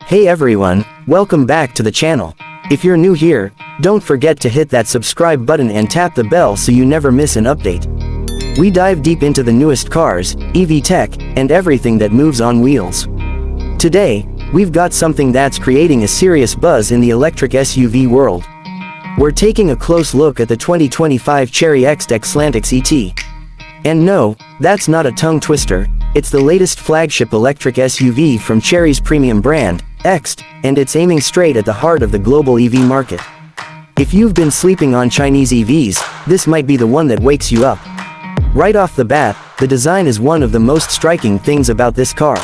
Hey everyone, welcome back to the channel. If you're new here, don't forget to hit that subscribe button and tap the bell so you never miss an update. We dive deep into the newest cars, EV tech, and everything that moves on wheels. Today, we've got something that's creating a serious buzz in the electric SUV world. We're taking a close look at the 2025 Chery Exeed Exlantix ET. And no, that's not a tongue twister, it's the latest flagship electric SUV from Chery's premium brand, Exeed, and it's aiming straight at the heart of the global EV market. If you've been sleeping on Chinese EVs, this might be the one that wakes you up. Right off the bat, the design is one of the most striking things about this car.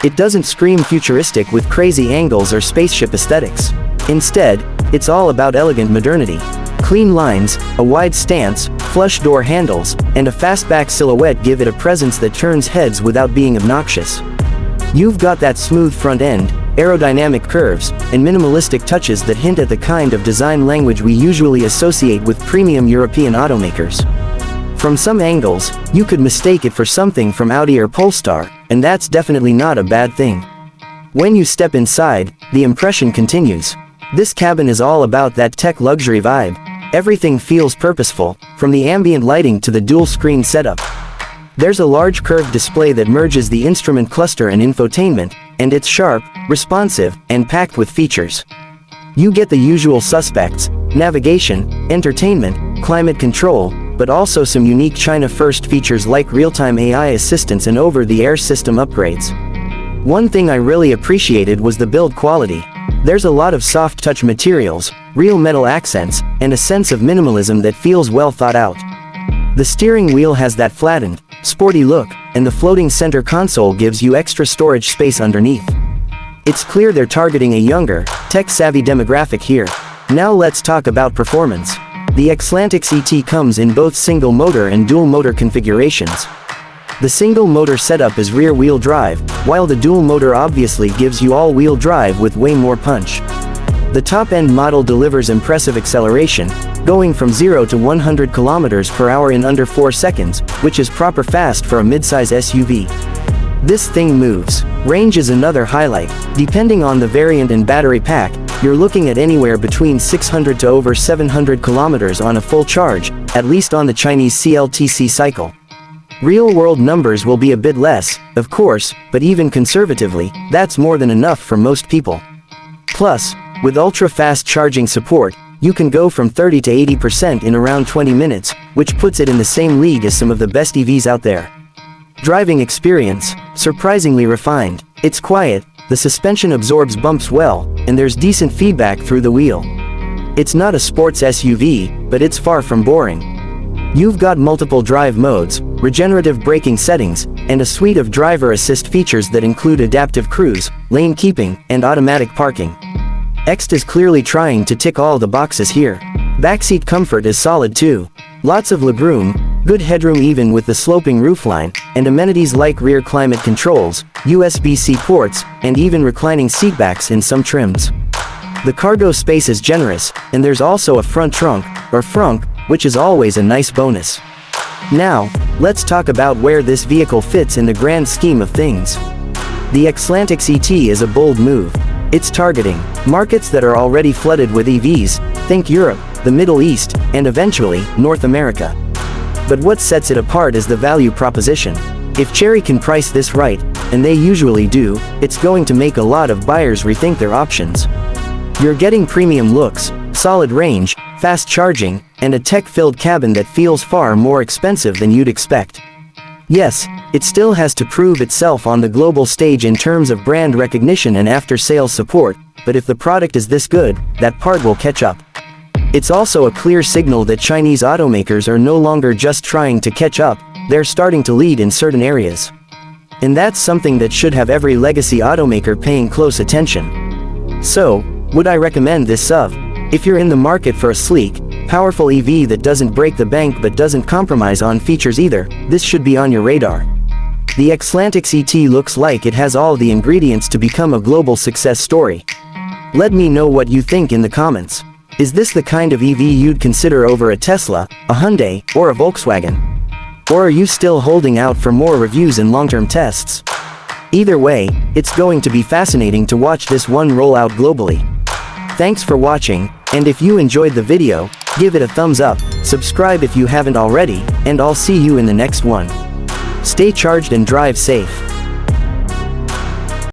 It doesn't scream futuristic with crazy angles or spaceship aesthetics. Instead, it's all about elegant modernity. Clean lines, a wide stance, flush door handles, and a fastback silhouette give it a presence that turns heads without being obnoxious. You've got that smooth front end, aerodynamic curves, and minimalistic touches that hint at the kind of design language we usually associate with premium European automakers. From some angles, you could mistake it for something from Audi or Polestar, and that's definitely not a bad thing. When you step inside, the impression continues. This cabin is all about that tech luxury vibe. Everything feels purposeful, from the ambient lighting to the dual-screen setup. There's a large curved display that merges the instrument cluster and infotainment, and it's sharp, responsive, and packed with features. You get the usual suspects: navigation, entertainment, climate control, but also some unique China-first features like real-time AI assistance and over-the-air system upgrades. One thing I really appreciated was the build quality. There's a lot of soft-touch materials, real metal accents, and a sense of minimalism that feels well thought out. The steering wheel has that flattened, sporty look, and the floating center console gives you extra storage space underneath. It's clear they're targeting a younger, tech-savvy demographic here. Now let's talk about performance. The Exlantix ET comes in both single-motor and dual-motor configurations. The single-motor setup is rear-wheel drive, while the dual-motor obviously gives you all-wheel drive with way more punch. The top-end model delivers impressive acceleration, going from 0 to 100 km/h in under 4 seconds, which is proper fast for a midsize SUV. This thing moves. Range is another highlight. Depending on the variant and battery pack, you're looking at anywhere between 600 to over 700 km on a full charge, at least on the Chinese CLTC cycle. Real-world numbers will be a bit less, of course, but even conservatively, that's more than enough for most people. Plus, with ultra-fast charging support, you can go from 30 to 80% in around 20 minutes, which puts it in the same league as some of the best EVs out there. Driving experience, surprisingly refined. It's quiet, the suspension absorbs bumps well, and there's decent feedback through the wheel. It's not a sports SUV, but it's far from boring. You've got multiple drive modes, regenerative braking settings, and a suite of driver assist features that include adaptive cruise, lane keeping, and automatic parking. Exeed is clearly trying to tick all the boxes here. Backseat comfort is solid too. Lots of legroom, good headroom even with the sloping roofline, and amenities like rear climate controls, USB-C ports, and even reclining seatbacks in some trims. The cargo space is generous, and there's also a front trunk, or frunk, which is always a nice bonus. Now, let's talk about where this vehicle fits in the grand scheme of things. The Exlantix ET is a bold move. It's targeting markets that are already flooded with EVs, think Europe, the Middle East, and eventually, North America. But what sets it apart is the value proposition. If Chery can price this right, and they usually do, it's going to make a lot of buyers rethink their options. You're getting premium looks, solid range, fast charging, and a tech-filled cabin that feels far more expensive than you'd expect. Yes, it still has to prove itself on the global stage in terms of brand recognition and after-sales support, but if the product is this good, that part will catch up. It's also a clear signal that Chinese automakers are no longer just trying to catch up, they're starting to lead in certain areas. And that's something that should have every legacy automaker paying close attention. So, would I recommend this SUV? If you're in the market for a sleek, powerful EV that doesn't break the bank but doesn't compromise on features either, this should be on your radar. The Exlantix ET looks like it has all the ingredients to become a global success story. Let me know what you think in the comments. Is this the kind of EV you'd consider over a Tesla, a Hyundai, or a Volkswagen? Or are you still holding out for more reviews and long-term tests? Either way, it's going to be fascinating to watch this one roll out globally. Thanks for watching, and if you enjoyed the video, give it a thumbs up, subscribe if you haven't already, and I'll see you in the next one. Stay charged and drive safe.